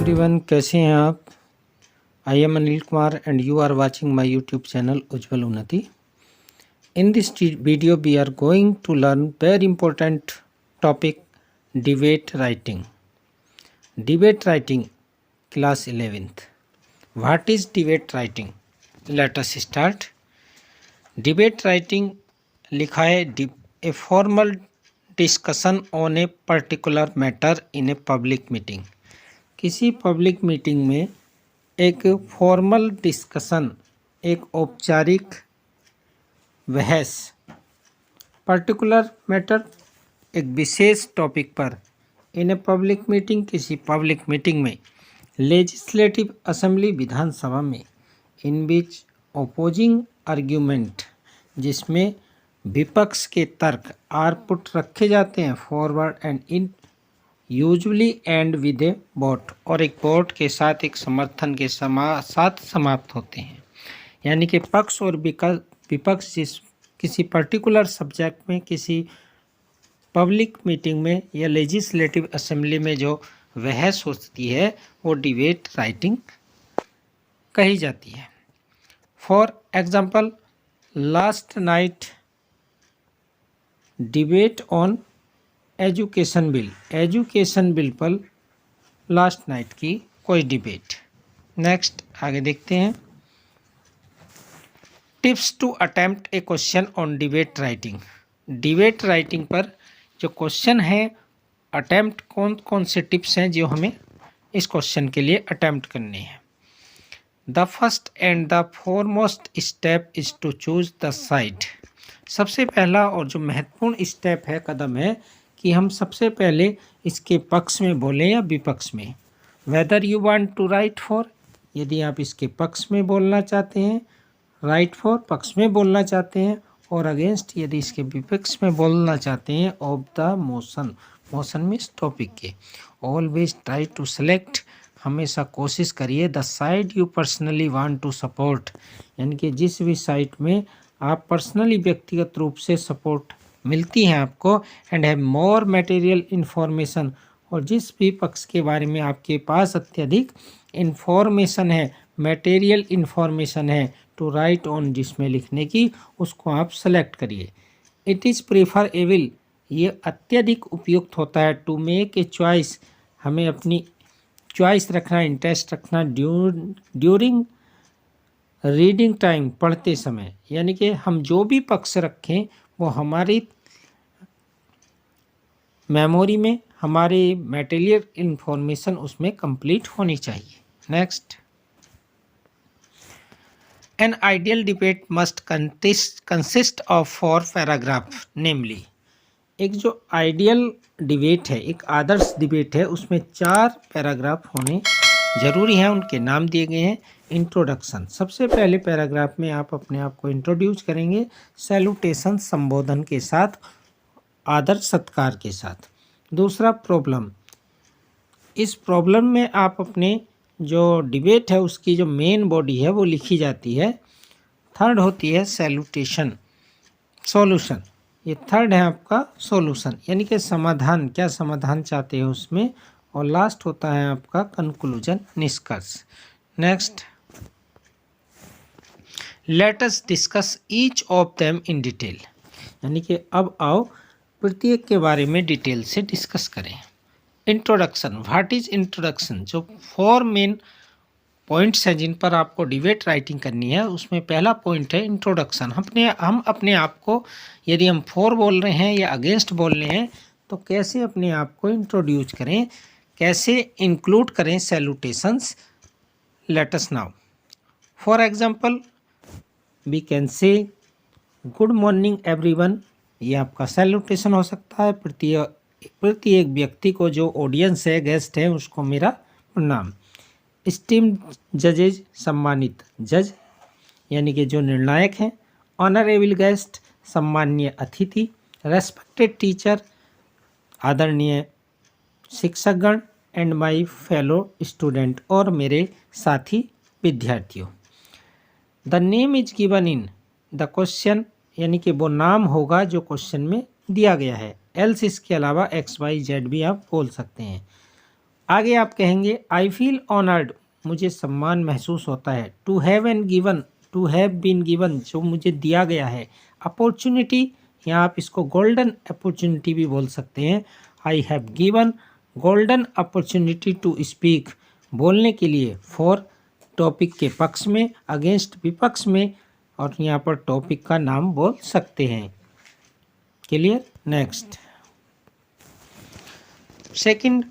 Everyone, कैसे हैं आप? I am Anil Kumar and you are watching my YouTube channel Ujjwal Unnati. In this video we are going to learn very important topic, debate writing. Debate writing, class 11th. What is debate writing? Let us start. Debate writing लिखा है a formal discussion on a particular matter in a public meeting. किसी public meeting में एक formal discussion, एक औपचारिक बहस, particular matter, एक विशेष topic पर इन ए पब्लिक मीटिंग, किसी पब्लिक मीटिंग में, लेजिस्लेटिव असेंबली, विधानसभा में, इन बीच ओपोजिंग आर्ग्यूमेंट, जिसमें विपक्ष के तर्क आर पुट रखे जाते हैं forward and in usually and with A vote, और एक वोट के साथ, एक समर्थन के साथ समाप्त होते हैं. यानी कि पक्ष और विपक्ष जिस किसी पर्टिकुलर सब्जेक्ट में, किसी पब्लिक मीटिंग में या लेजिस्लेटिव असेंबली में जो बहस होती है वो डिबेट राइटिंग कही जाती है. For example, last night debate on education bill पर लास्ट नाइट की कोई डिबेट. नेक्स्ट आगे देखते हैं. Tips to attempt a question on debate writing. Debate writing पर जो क्वेश्चन है, अटेम्प्ट कौन कौन से टिप्स हैं जो हमें इस क्वेश्चन के लिए अटेम्प्ट करने हैं. The first and the foremost step is to choose the side. सबसे पहला और जो महत्वपूर्ण स्टेप है, कदम है, कि हम सबसे पहले इसके पक्ष में बोलें या विपक्ष में. Whether you want to write for, यदि आप इसके पक्ष में बोलना चाहते हैं, राइट फॉर पक्ष में बोलना चाहते हैं, और अगेंस्ट यदि इसके विपक्ष में बोलना चाहते हैं, of the motion means topic के. ऑलवेज ट्राई टू सेलेक्ट, हमेशा कोशिश करिए, the side you personally want to support, यानी कि जिस भी साइड में आप पर्सनली व्यक्तिगत रूप से सपोर्ट मिलती हैं आपको, and have more material information, और जिस भी पक्ष के बारे में आपके पास अत्यधिक इन्फॉर्मेशन है, मटेरियल इन्फॉर्मेशन है, टू राइट ऑन, जिसमें लिखने की, उसको आप सेलेक्ट करिए. इट इज़ प्रेफरेबल, ये अत्यधिक उपयुक्त होता है, टू मेक ए चॉइस, हमें अपनी चॉइस रखना, इंटरेस्ट रखना, ड्यूरिंग रीडिंग टाइम, पढ़ते समय, यानी कि हम जो भी पक्ष रखें वो हमारी मेमोरी में, हमारे मटेरियल इन्फॉर्मेशन उसमें कंप्लीट होनी चाहिए. Next, an ideal debate must consist of 4 paragraph, namely. एक जो आइडियल डिबेट है, एक आदर्श डिबेट है, उसमें 4 पैराग्राफ होने जरूरी हैं. उनके नाम दिए गए हैं. इंट्रोडक्शन, सबसे पहले पैराग्राफ में आप अपने आप को इंट्रोड्यूस करेंगे, सैल्यूटेशन, संबोधन के साथ, आदर सत्कार के साथ. दूसरा, प्रॉब्लम, इस प्रॉब्लम में आप अपने जो डिबेट है उसकी जो मेन बॉडी है वो लिखी जाती है. थर्ड होती है सैल्यूटेशन, सॉल्यूशन, ये थर्ड है आपका सॉल्यूशन, यानी कि समाधान, क्या समाधान चाहते हैं उसमें. और लास्ट होता है आपका कंक्लूजन, निष्कर्ष. Next, let us discuss each of them in detail, यानी कि अब आओ प्रत्येक के बारे में डिटेल से डिस्कस करें. इंट्रोडक्शन, व्हाट इज इंट्रोडक्शन, जो 4 मेन पॉइंट्स हैं जिन पर आपको डिबेट राइटिंग करनी है, उसमें पहला पॉइंट है इंट्रोडक्शन. हम अपने आप को, यदि हम फॉर बोल रहे हैं या अगेंस्ट बोल रहे हैं, तो कैसे अपने आप को इंट्रोड्यूस करें, कैसे इंक्लूड करें salutations. Let us now, for example, we can say good morning everyone, ये आपका सैल्यूटेशन हो सकता है. प्रत्येक व्यक्ति को, जो ऑडियंस है, गेस्ट है, उसको मेरा प्रणाम. स्टीम्ड जजेज, सम्मानित जज, यानी कि जो निर्णायक हैं. ऑनरेबल गेस्ट, सम्माननीय अतिथि. रेस्पेक्टेड टीचर, आदरणीय शिक्षकगण. एंड माय फेलो स्टूडेंट, और मेरे साथी विद्यार्थियों. The name is given in the question, यानी कि वो नाम होगा जो क्वेश्चन में दिया गया है. एल्स, इसके अलावा XYZ भी आप बोल सकते हैं. आगे आप कहेंगे आई फील ऑनर्ड, मुझे सम्मान महसूस होता है। To have an given, to have been given, जो मुझे दिया गया है। अपॉर्चुनिटी, या आप इसको गोल्डन अपॉर्चुनिटी भी बोल सकते हैं। I have given golden opportunity to speak, बोलने के लिए। फॉर, टॉपिक के पक्ष में, अगेंस्ट विपक्ष में, और यहाँ पर टॉपिक का नाम बोल सकते हैं। क्लियर। नेक्स्ट, सेकंड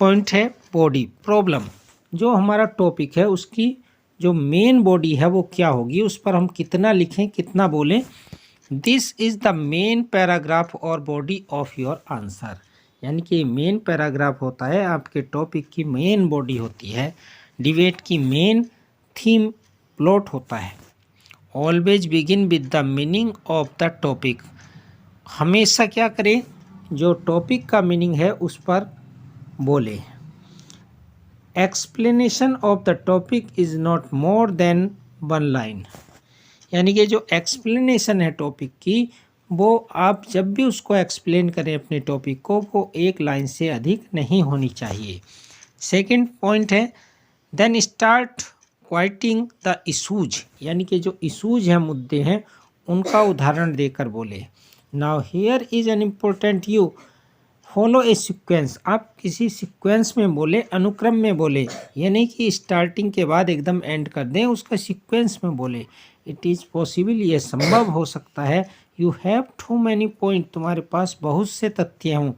पॉइंट है बॉडी प्रॉब्लम। जो हमारा टॉपिक है उसकी जो मेन बॉडी है वो क्या होगी, उस पर हम कितना लिखें, कितना बोलें। This is the main paragraph और बॉडी ऑफ योर आंसर, यानी कि मेन पैराग्राफ होता है, आपके टॉपिक की मेन बॉडी होती है, डिबेट की मेन थीम प्लॉट होता है। Always begin with the meaning of the topic, हमेशा क्या करें, जो टॉपिक का मीनिंग है उस पर बोले। Explanation of the topic is not more than one line, यानी कि जो एक्सप्लेनेशन है टॉपिक की, वो आप जब भी उसको एक्सप्लेन करें अपने टॉपिक को, वो एक लाइन से अधिक नहीं होनी चाहिए। सेकंड पॉइंट है देन स्टार्ट क्वाइटिंग द इशूज, यानी कि जो इशूज हैं, मुद्दे हैं, उनका उदाहरण देकर बोले। Now here is an important you follow A sequence, आप किसी सीक्वेंस में बोले, अनुक्रम में बोले, ये नहीं कि स्टार्टिंग के बाद एकदम एंड कर दें, उसका सीक्वेंस में बोले। इट इज़ पॉसिबल, ये संभव हो सकता है। You have too many point, तुम्हारे पास बहुत से तथ्य हों,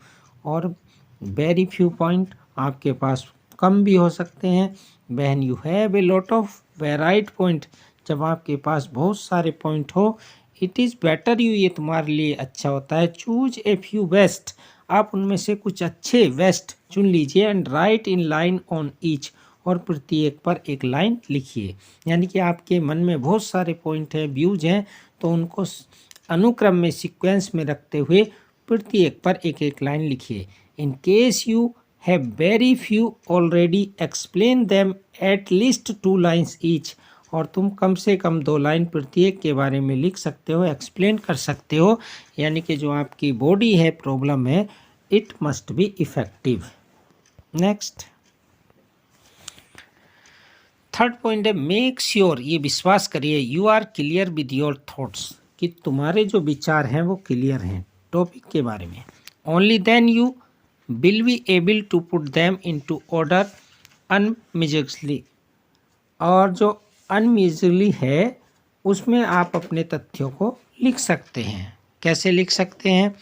और वेरी फ्यू पॉइंट, आपके पास कम भी हो सकते हैं। When you have a lot of varied point, जब आपके पास बहुत सारे पॉइंट हो। इट इज़ बेटर यू, ये तुम्हारे लिए अच्छा होता है। चूज ए फ्यू बेस्ट, आप उनमें से कुछ अच्छे वेस्ट चुन लीजिए। And right in line on each, और प्रत्येक पर एक लाइन लिखिए। यानी कि आपके मन में बहुत सारे पॉइंट हैं, व्यूज हैं, तो उनको अनुक्रम में, सीक्वेंस में रखते हुए प्रत्येक पर एक एक लाइन लिखिए। In case you have very few already explain them at least 2 lines each, और तुम कम से कम 2 लाइन प्रत्येक के बारे में लिख सकते हो, एक्सप्लेन कर सकते हो। यानी कि जो आपकी बॉडी है, प्रॉब्लम है, it must be effective. Next, third point है मेक श्योर, ये विश्वास करिए, you are clear with your thoughts, कि तुम्हारे जो विचार हैं वो क्लियर हैं टॉपिक के बारे में। Only then you will be able to put them into order अनमिजली, और जो अनमिजली है उसमें आप अपने तथ्यों को लिख सकते हैं। कैसे लिख सकते हैं?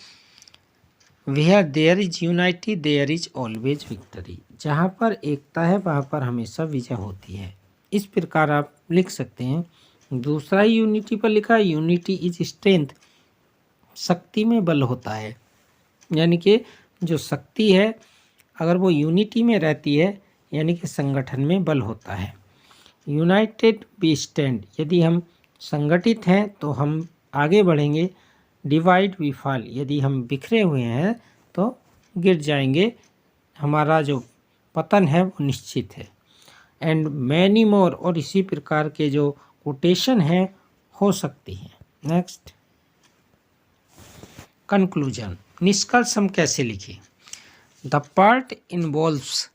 Where there is unity there is always victory, जहाँ पर एकता है वहाँ पर हमेशा विजय होती है। इस प्रकार आप लिख सकते हैं। दूसरा ही यूनिटी पर लिखा, यूनिटी इज स्ट्रेंथ, शक्ति में बल होता है। यानी कि जो शक्ति है अगर वो यूनिटी में रहती है, यानी कि संगठन में बल होता है। यूनाइटेड वी स्टैंड, यदि हम संगठित हैं तो हम आगे बढ़ेंगे। डिवाइड वी फॉल, यदि हम बिखरे हुए हैं तो गिर जाएंगे, हमारा जो पतन है वो निश्चित है। एंड मैनी मोर, और इसी प्रकार के जो कोटेशन हैं हो सकती हैं। नेक्स्ट, कंक्लूजन, निष्कर्ष हम कैसे लिखें? The part involves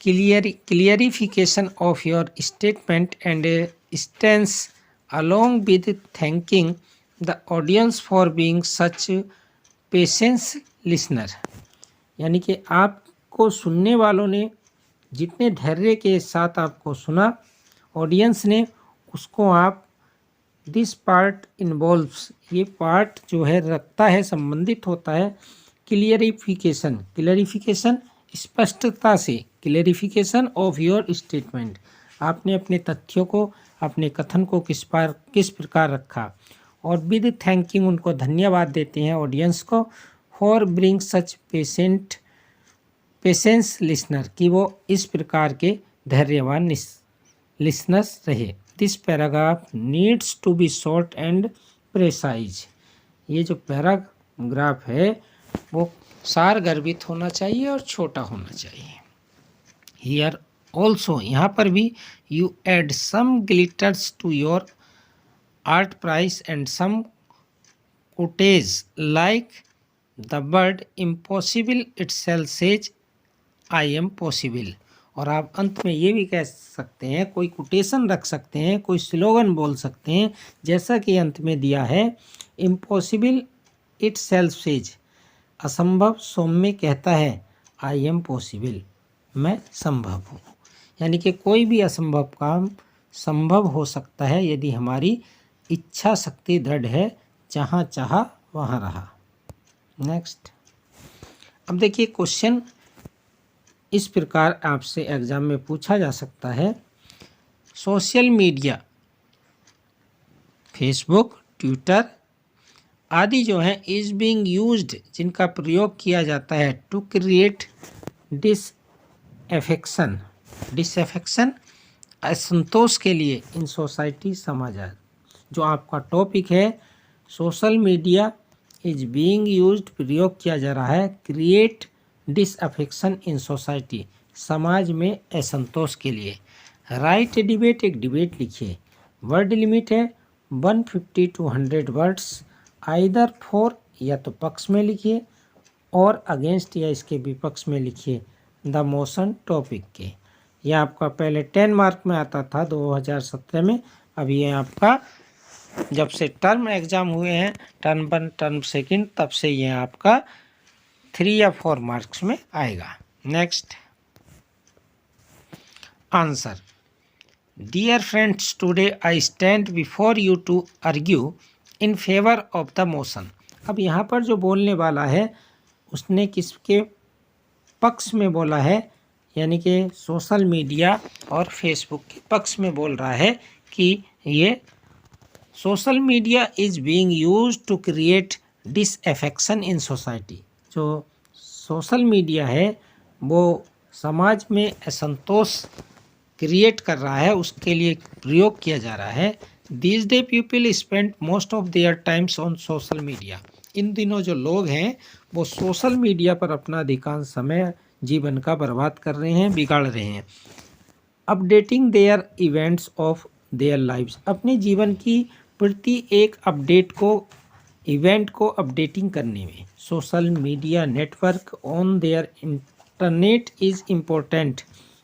clarification of your statement and a stance, along with thanking the audience for being such patience listener, यानी कि आपको सुनने वालों ने जितने धैर्य के साथ आपको सुना, ऑडियंस ने, उसको आप दिस पार्ट इन्वॉल्व्स, ये पार्ट जो है रखता है, संबंधित होता है क्लियरिफिकेशन स्पष्टता से, क्लियरिफिकेशन ऑफ योर स्टेटमेंट, आपने अपने तथ्यों को, अपने कथन को किस प्रकार रखा, और विद थैंकिंग, उनको धन्यवाद देते हैं ऑडियंस को, for bring such patience listener, कि वो इस प्रकार के धैर्यवान लिसनर्स रहे। This paragraph needs to be short and precise, ये जो पैराग्राफ है वो सार गर्भित होना चाहिए और छोटा होना चाहिए। हियर ऑल्सो, यहाँ पर भी, you add some glitters to your art price and some quotes like the word impossible itself says I am possible. और आप अंत में ये भी कह सकते हैं, कोई कोटेशन रख सकते हैं, कोई स्लोगन बोल सकते हैं, जैसा कि अंत में दिया है, इम्पॉसिबल इट सेल्फ सेज, असंभव सौम्य कहता है, आई एम पॉसिबल, मैं संभव हूँ। यानी कि कोई भी असंभव काम संभव हो सकता है यदि हमारी इच्छा शक्ति दृढ़ है, जहाँ चाहा वहाँ रहा। नेक्स्ट, अब देखिए क्वेश्चन इस प्रकार आपसे एग्जाम में पूछा जा सकता है, सोशल मीडिया, फेसबुक, ट्विटर आदि जो हैं इज बीइंग यूज्ड, जिनका प्रयोग किया जाता है, टू क्रिएट डिसएफेक्शन असंतोष के लिए, इन सोसाइटी समाज। जो आपका टॉपिक है, social media is being used, प्रयोग किया जा रहा है, क्रिएट डिसअफेक्शन इन सोसाइटी, समाज में असंतोष के लिए। राइट डिबेट, एक डिबेट लिखिए। वर्ड लिमिट है 150 to 100 वर्ड्स, आइदर फॉर, या तो पक्ष में लिखिए, और अगेंस्ट या इसके विपक्ष में लिखिए द मोशन टॉपिक के। यह आपका पहले 10 मार्क में आता था 2017 में, अब ये आपका जब से टर्म एग्ज़ाम हुए हैं, टर्म 1 टर्म 2, तब से ये आपका 3 या 4 मार्क्स में आएगा। Next answer, dear friends, today I stand before you to argue in favour of the motion. अब यहाँ पर जो बोलने वाला है उसने किसके पक्ष में बोला है, यानी कि सोशल मीडिया और फेसबुक के पक्ष में बोल रहा है कि ये social media is being used to create disaffection in society. जो सोशल मीडिया है वो समाज में असंतोष क्रिएट कर रहा है, उसके लिए प्रयोग किया जा रहा है। This day people spend most of their times on social media. इन दिनों जो लोग हैं वो सोशल मीडिया पर अपना अधिकांश समय जीवन का बर्बाद कर रहे हैं, बिगाड़ रहे हैं। Updating their events of their lives, अपने जीवन की प्रति एक अपडेट को, इवेंट को अपडेटिंग करने में। Social media network on their internet is important,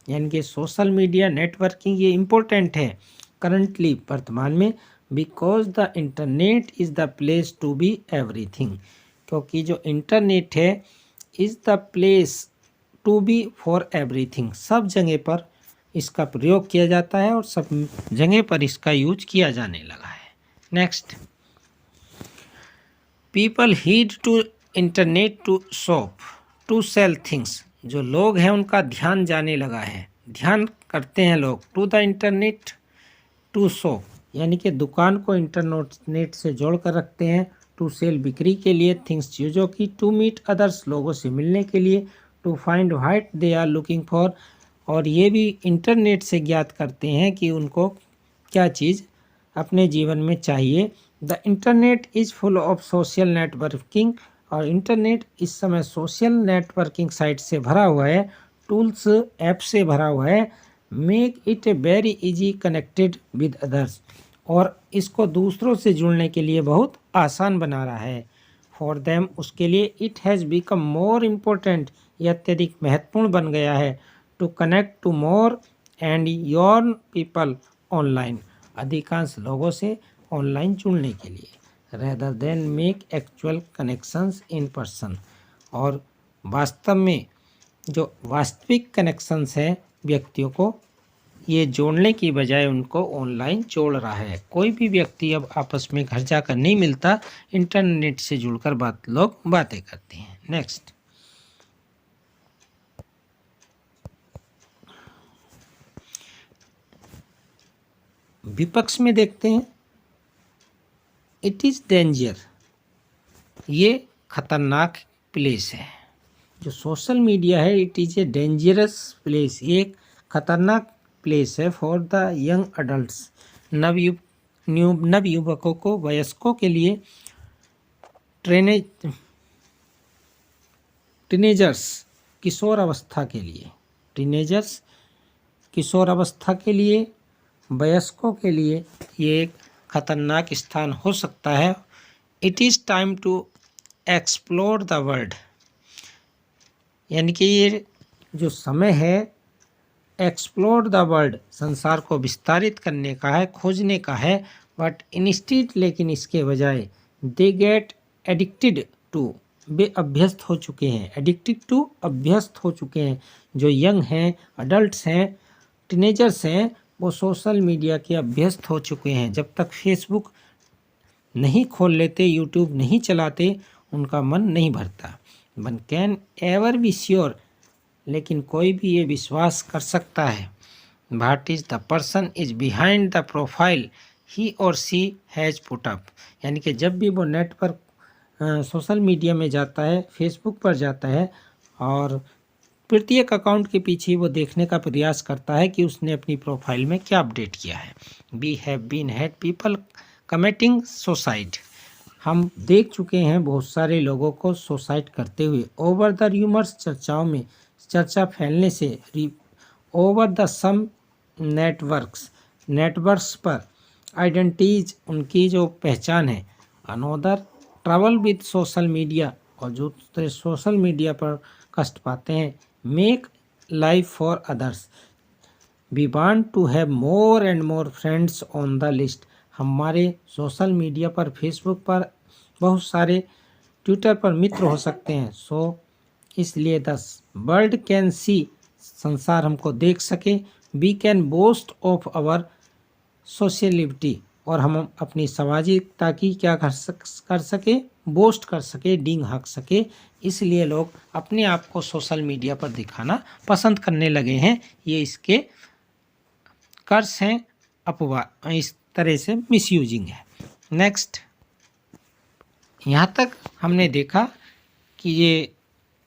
यानी कि सोशल मीडिया नेटवर्किंग ये इम्पोर्टेंट है करंटली, वर्तमान में, because the internet is the place to be everything, क्योंकि जो इंटरनेट है is the place to be for everything, सब जगह पर इसका प्रयोग किया जाता है और सब जगह पर इसका यूज किया जाने लगा है। Next, people head to internet to shop to sell things, जो लोग हैं उनका ध्यान जाने लगा है, ध्यान करते हैं लोग, to the internet to shop, यानी कि दुकान को इंटरनेट से जोड़ कर रखते हैं, टू सेल बिक्री के लिए, थिंग्स चीज़ों की, टू मीट अदर्स लोगों से मिलने के लिए, to find what they are looking for, और ये भी इंटरनेट से ज्ञात करते हैं कि उनको क्या चीज़ अपने जीवन में चाहिए। The internet is full of social networking, और इंटरनेट इस समय सोशल नेटवर्किंग साइट से भरा हुआ है, टूल्स ऐप से भरा हुआ है, make it a very easy connected with others, और इसको दूसरों से जुड़ने के लिए बहुत आसान बना रहा है। फॉर देम, उसके लिए, it has become more important, यह अत्यधिक महत्वपूर्ण बन गया है, to connect to more and your people online, अधिकांश लोगों से ऑनलाइन जुड़ने के लिए, rather than make actual connections in person, और वास्तव में जो वास्तविक कनेक्शंस हैं व्यक्तियों को ये जोड़ने की बजाय उनको ऑनलाइन जोड़ रहा है। कोई भी व्यक्ति अब आपस में घर जाकर नहीं मिलता, इंटरनेट से जुड़कर लोग बातें करते हैं। नेक्स्ट, विपक्ष में देखते हैं, इट इज़ डेंजर, ये खतरनाक प्लेस है। जो सोशल मीडिया है, it is a dangerous place, ये एक खतरनाक प्लेस है फॉर द यंग अडल्ट्स, नवयुवकों को, वयस्कों के लिए, टीनेजर्स किशोर अवस्था के लिए, टीनेजर्स किशोर अवस्था के लिए, वयस्कों के लिए ये एक खतरनाक स्थान हो सकता है। It is time to explore the world, यानी कि ये जो समय है एक्सप्लोर द वर्ल्ड, संसार को विस्तारित करने का है, खोजने का है, बट इंस्टीड, लेकिन इसके बजाय दे गेट एडिक्टेड टू, वे अभ्यस्त हो चुके हैं, एडिक्टेड टू अभ्यस्त हो चुके हैं। जो यंग हैं, अडल्ट्स हैं, टीनेजर्स हैं, वो सोशल मीडिया के अभ्यस्त हो चुके हैं। जब तक फेसबुक नहीं खोल लेते, यूट्यूब नहीं चलाते, उनका मन नहीं भरता। One can ever be sure, लेकिन कोई भी ये विश्वास कर सकता है, what is the person is behind the profile ही और सी हैज़ पुट अप, यानी कि जब भी वो नेट पर सोशल मीडिया में जाता है, फेसबुक पर जाता है, और प्रत्येक अकाउंट के पीछे वो देखने का प्रयास करता है कि उसने अपनी प्रोफाइल में क्या अपडेट किया है। We have been had people committing suicide, हम देख चुके हैं बहुत सारे लोगों को सुसाइड करते हुए। ओवर द र्यूमर्स, चर्चाओं में, चर्चा फैलने से, ओवर द सम नेटवर्क्स पर, आइडेंटिटीज, उनकी जो पहचान है, another travel with social media, और जो सोशल मीडिया पर कष्ट पाते हैं, make life for others, we want to have more and more friends on the list, हमारे सोशल मीडिया पर, फेसबुक पर बहुत सारे, ट्विटर पर मित्र हो सकते हैं। सो इसलिए वर्ल्ड कैन सी, संसार हमको देख सके, we can boast of our sociality, और हम अपनी सामाजिकता की क्या कर सके, बोस्ट कर सके, डींग हाँक सके। इसलिए लोग अपने आप को सोशल मीडिया पर दिखाना पसंद करने लगे हैं। ये इसके कर्स हैं, अपवाद, इस तरह से मिसयूजिंग है। नेक्स्ट, यहाँ तक हमने देखा कि ये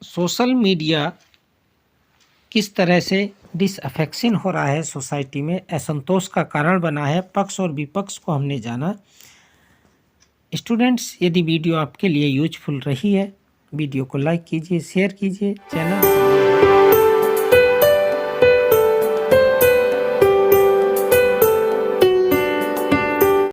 सोशल मीडिया किस तरह से डिसअफेक्शन हो रहा है सोसाइटी में, असंतोष का कारण बना है। पक्ष और विपक्ष को हमने जाना। स्टूडेंट्स, यदि वीडियो आपके लिए यूजफुल रही है, वीडियो को लाइक कीजिए, शेयर कीजिए, चैनल